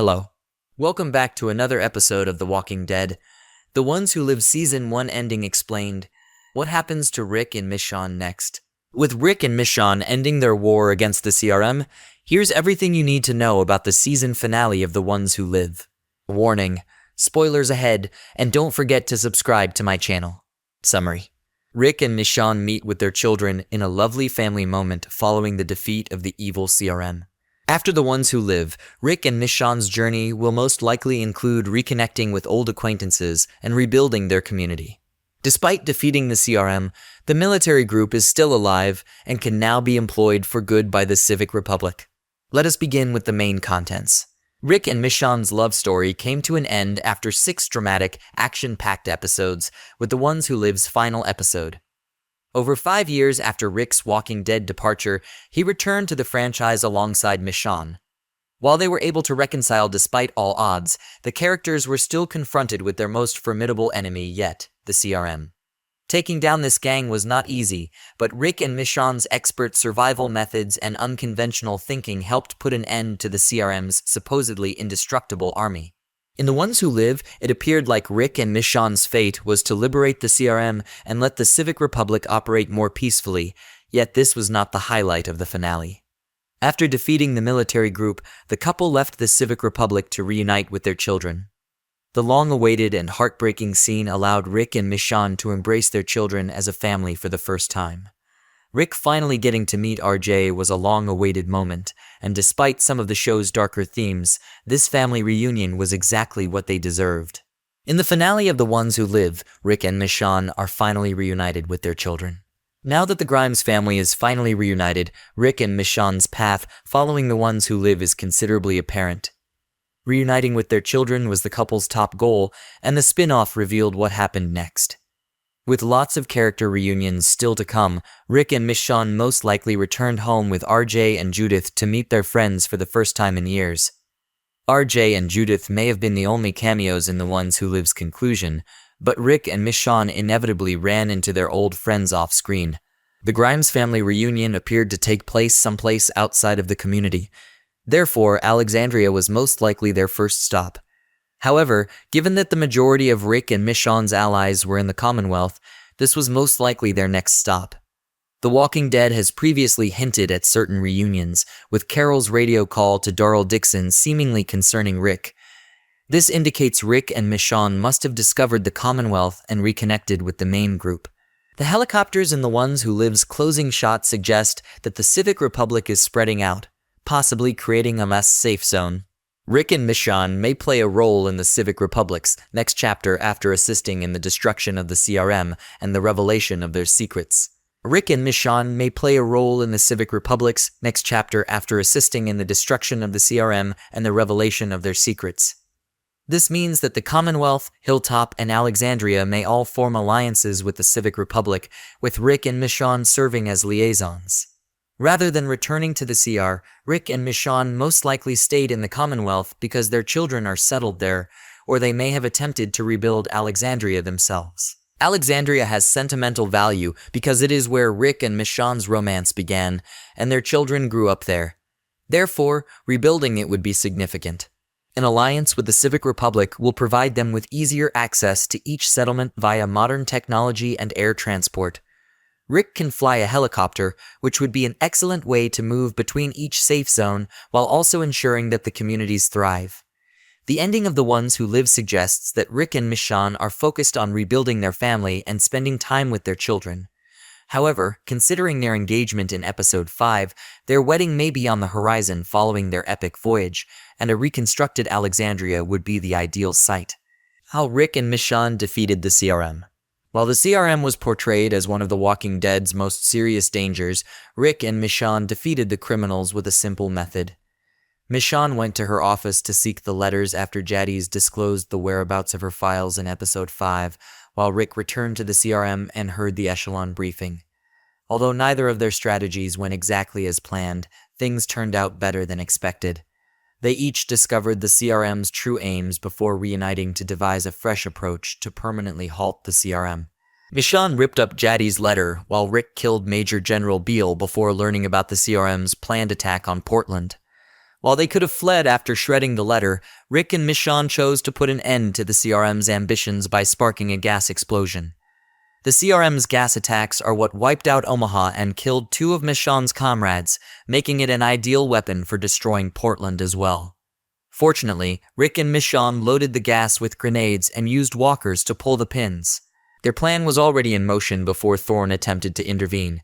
Hello. Welcome back to another episode of The Walking Dead. The Ones Who Live Season 1 ending explained. What happens to Rick and Michonne next? With Rick and Michonne ending their war against the CRM, here's everything you need to know about the season finale of The Ones Who Live. Warning, spoilers ahead, and don't forget to subscribe to my channel. Summary. Rick and Michonne meet with their children in a lovely family moment following the defeat of the evil CRM. After The Ones Who Live, Rick and Michonne's journey will most likely include reconnecting with old acquaintances and rebuilding their community. Despite defeating the CRM, the military group is still alive and can now be employed for good by the Civic Republic. Let us begin with the main contents. Rick and Michonne's love story came to an end after 6 dramatic, action-packed episodes, with The Ones Who Live's final episode. Over 5 years after Rick's Walking Dead departure, he returned to the franchise alongside Michonne. While they were able to reconcile despite all odds, the characters were still confronted with their most formidable enemy yet, the CRM. Taking down this gang was not easy, but Rick and Michonne's expert survival methods and unconventional thinking helped put an end to the CRM's supposedly indestructible army. In The Ones Who Live, it appeared like Rick and Michonne's fate was to liberate the CRM and let the Civic Republic operate more peacefully, yet this was not the highlight of the finale. After defeating the military group, the couple left the Civic Republic to reunite with their children. The long-awaited and heartbreaking scene allowed Rick and Michonne to embrace their children as a family for the first time. Rick finally getting to meet RJ was a long-awaited moment, and despite some of the show's darker themes, this family reunion was exactly what they deserved. In the finale of The Ones Who Live, Rick and Michonne are finally reunited with their children. Now that the Grimes family is finally reunited, Rick and Michonne's path following The Ones Who Live is considerably apparent. Reuniting with their children was the couple's top goal, and the spin-off revealed what happened next. With lots of character reunions still to come, Rick and Michonne most likely returned home with RJ and Judith to meet their friends for the first time in years. RJ and Judith may have been the only cameos in The Ones Who Live's conclusion, but Rick and Michonne inevitably ran into their old friends off-screen. The Grimes family reunion appeared to take place someplace outside of the community. Therefore, Alexandria was most likely their first stop. However, given that the majority of Rick and Michonne's allies were in the Commonwealth, this was most likely their next stop. The Walking Dead has previously hinted at certain reunions, with Carol's radio call to Darrell Dixon seemingly concerning Rick. This indicates Rick and Michonne must have discovered the Commonwealth and reconnected with the main group. The helicopters in The Ones Who Live's closing shot suggest that the Civic Republic is spreading out, possibly creating a mass safe zone. Rick and Michonne may play a role in the Civic Republic's next chapter after assisting in the destruction of the CRM and the revelation of their secrets. Rick and Michonne may play a role in the Civic Republic's next chapter after assisting in the destruction of the CRM and the revelation of their secrets. This means that the Commonwealth, Hilltop, and Alexandria may all form alliances with the Civic Republic, with Rick and Michonne serving as liaisons. Rather than returning to the CR, Rick and Michonne most likely stayed in the Commonwealth because their children are settled there, or they may have attempted to rebuild Alexandria themselves. Alexandria has sentimental value because it is where Rick and Michonne's romance began, and their children grew up there. Therefore, rebuilding it would be significant. An alliance with the Civic Republic will provide them with easier access to each settlement via modern technology and air transport. Rick can fly a helicopter, which would be an excellent way to move between each safe zone while also ensuring that the communities thrive. The ending of The Ones Who Live suggests that Rick and Michonne are focused on rebuilding their family and spending time with their children. However, considering their engagement in Episode 5, their wedding may be on the horizon following their epic voyage, and a reconstructed Alexandria would be the ideal site. How Rick and Michonne defeated the CRM. While the CRM was portrayed as one of The Walking Dead's most serious dangers, Rick and Michonne defeated the criminals with a simple method. Michonne went to her office to seek the letters after Jadis disclosed the whereabouts of her files in Episode 5, while Rick returned to the CRM and heard the Echelon briefing. Although neither of their strategies went exactly as planned, things turned out better than expected. They each discovered the CRM's true aims before reuniting to devise a fresh approach to permanently halt the CRM. Michonne ripped up Jadis letter, while Rick killed Major General Beale before learning about the CRM's planned attack on Portland. While they could have fled after shredding the letter, Rick and Michonne chose to put an end to the CRM's ambitions by sparking a gas explosion. The CRM's gas attacks are what wiped out Omaha and killed 2 of Michonne's comrades, making it an ideal weapon for destroying Portland as well. Fortunately, Rick and Michonne loaded the gas with grenades and used walkers to pull the pins. Their plan was already in motion before Thorne attempted to intervene.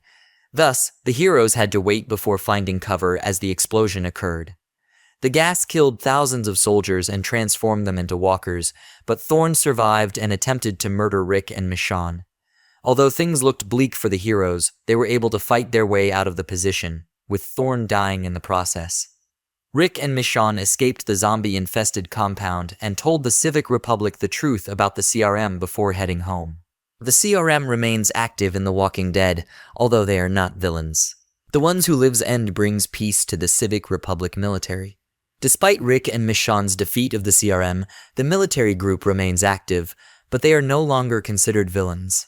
Thus, the heroes had to wait before finding cover as the explosion occurred. The gas killed thousands of soldiers and transformed them into walkers, but Thorne survived and attempted to murder Rick and Michonne. Although things looked bleak for the heroes, they were able to fight their way out of the position, with Thorne dying in the process. Rick and Michonne escaped the zombie-infested compound and told the Civic Republic the truth about the CRM before heading home. The CRM remains active in The Walking Dead, although they are not villains. The Ones Who Live's end brings peace to the Civic Republic military. Despite Rick and Michonne's defeat of the CRM, the military group remains active, but they are no longer considered villains.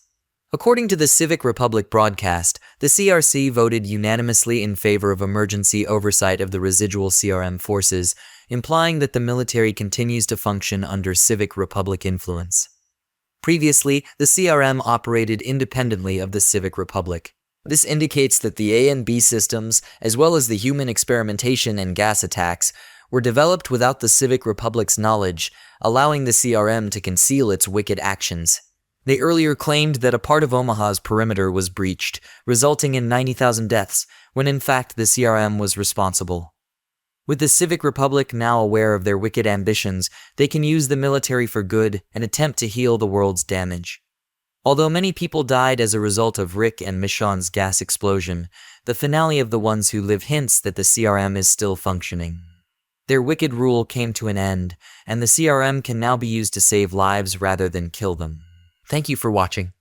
According to the Civic Republic broadcast, the CRC voted unanimously in favor of emergency oversight of the residual CRM forces, implying that the military continues to function under Civic Republic influence. Previously, the CRM operated independently of the Civic Republic. This indicates that the A and B systems, as well as the human experimentation and gas attacks, were developed without the Civic Republic's knowledge, allowing the CRM to conceal its wicked actions. They earlier claimed that a part of Omaha's perimeter was breached, resulting in 90,000 deaths, when in fact the CRM was responsible. With the Civic Republic now aware of their wicked ambitions, they can use the military for good and attempt to heal the world's damage. Although many people died as a result of Rick and Michonne's gas explosion, the finale of The Ones Who Live hints that the CRM is still functioning. Their wicked rule came to an end, and the CRM can now be used to save lives rather than kill them. Thank you for watching.